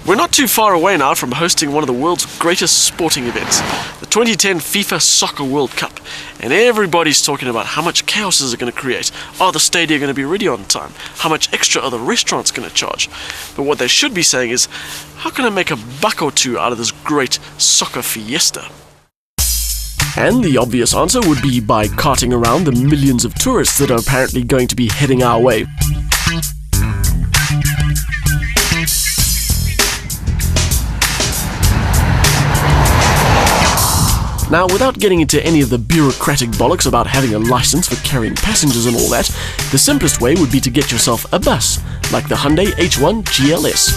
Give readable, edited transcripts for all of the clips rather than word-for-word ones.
We're not too far away now from hosting one of the world's greatest sporting events, the 2010 FIFA Soccer World Cup. And everybody's talking about how much chaos is it going to create. Are the stadia going to be ready on time? How much extra are the restaurants going to charge? But what they should be saying is, how can I make a buck or two out of this great soccer fiesta? And the obvious answer would be by carting around the millions of tourists that are apparently going to be heading our way. Now, without getting into any of the bureaucratic bollocks about having a license for carrying passengers and all that, the simplest way would be to get yourself a bus, like the Huyndai H1 GLS.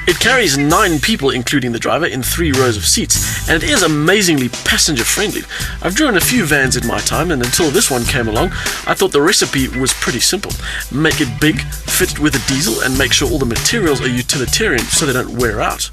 It carries 9 people, including the driver, in 3 rows of seats, and it is amazingly passenger-friendly. I've driven a few vans in my time, and until this one came along, I thought the recipe was pretty simple. Make it big, fit it with a diesel, and make sure all the materials are utilitarian so they don't wear out.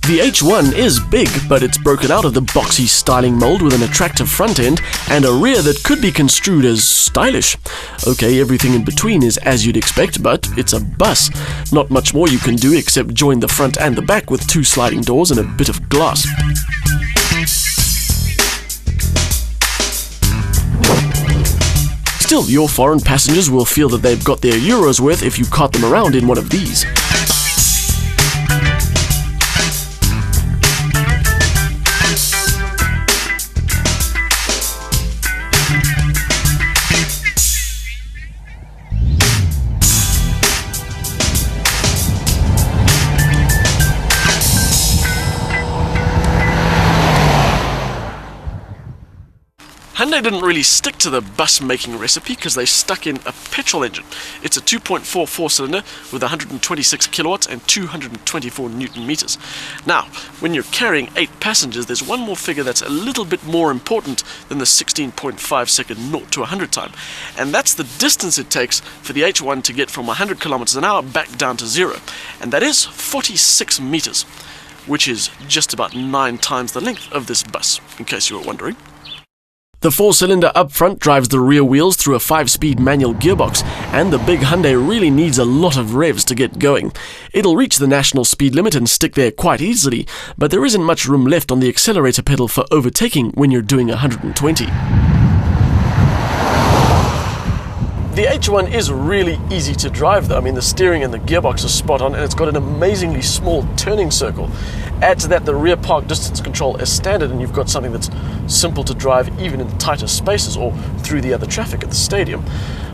The H1 is big, but it's broken out of the boxy styling mold with an attractive front end and a rear that could be construed as stylish. Okay, everything in between is as you'd expect, but it's a bus. Not much more you can do except join the front and the back with 2 sliding doors and a bit of glass. Still, your foreign passengers will feel that they've got their euros worth if you cart them around in one of these. Huyndai didn't really stick to the bus-making recipe because they stuck in a petrol engine. It's a 2.4 4-cylinder with 126 kilowatts and 224 newton meters. Now, when you're carrying 8 passengers, there's one more figure that's a little bit more important than the 16.5 second 0 to 100 time, and that's the distance it takes for the H1 to get from 100 kilometers an hour back down to 0, and that is 46 meters, which is just about 9 times the length of this bus, in case you were wondering. The 4-cylinder up front drives the rear wheels through a 5-speed manual gearbox, and the big Huyndai really needs a lot of revs to get going. It'll reach the national speed limit and stick there quite easily, but there isn't much room left on the accelerator pedal for overtaking when you're doing 120. The H1 is really easy to drive though. I mean, the steering and the gearbox are spot on, and it's got an amazingly small turning circle. Add to that the rear park distance control is standard, and you've got something that's simple to drive even in tighter spaces or through the other traffic at the stadium.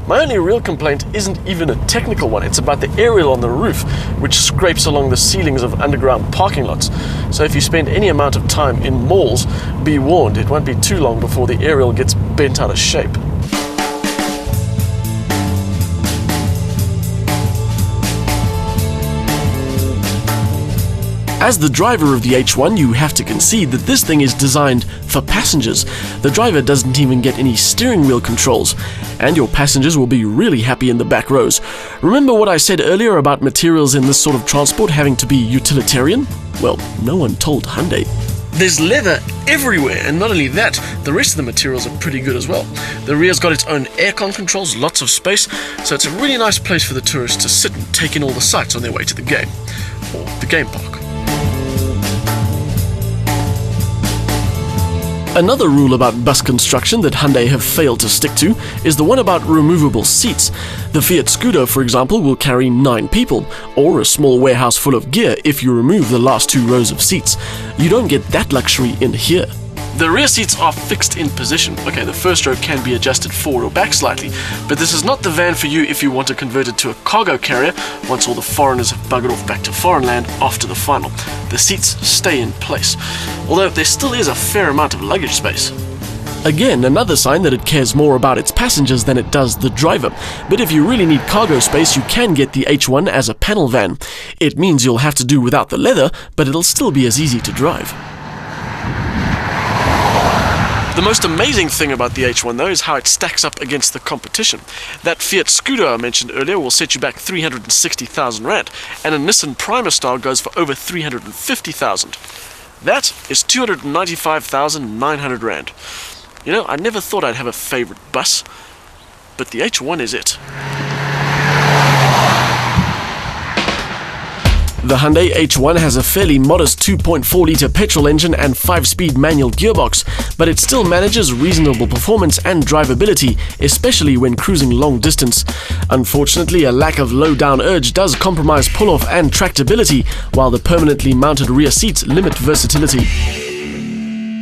My only real complaint isn't even a technical one. It's about the aerial on the roof, which scrapes along the ceilings of underground parking lots. So if you spend any amount of time in malls, be warned, it won't be too long before the aerial gets bent out of shape. As the driver of the H1, you have to concede that this thing is designed for passengers. The driver doesn't even get any steering wheel controls, and your passengers will be really happy in the back rows. Remember what I said earlier about materials in this sort of transport having to be utilitarian? Well, no one told Huyndai. There's leather everywhere, and not only that, the rest of the materials are pretty good as well. The rear's got its own aircon controls, lots of space, so it's a really nice place for the tourists to sit and take in all the sights on their way to the game, or the game park. Another rule about bus construction that Huyndai have failed to stick to is the one about removable seats. The Fiat Scudo, for example, will carry 9 people, or a small warehouse full of gear if you remove the last 2 rows of seats. You don't get that luxury in here. The rear seats are fixed in position. Okay, the first row can be adjusted forward or back slightly, but this is not the van for you if you want to convert it to a cargo carrier once all the foreigners have buggered off back to foreign land after the final. The seats stay in place, although there still is a fair amount of luggage space. Again, another sign that it cares more about its passengers than it does the driver. But if you really need cargo space, you can get the H1 as a panel van. It means you'll have to do without the leather, but it'll still be as easy to drive. The most amazing thing about the H1 though is how it stacks up against the competition. That Fiat Scudo I mentioned earlier will set you back 360,000 Rand, and a Nissan Primer style goes for over 350,000. That is 295,900 Rand. You know, I never thought I'd have a favorite bus, but the H1 is it. The Hyundai H1 has a fairly modest 2.4-litre petrol engine and 5-speed manual gearbox, but it still manages reasonable performance and drivability, especially when cruising long distance. Unfortunately, a lack of low-down urge does compromise pull-off and tractability, while the permanently mounted rear seats limit versatility.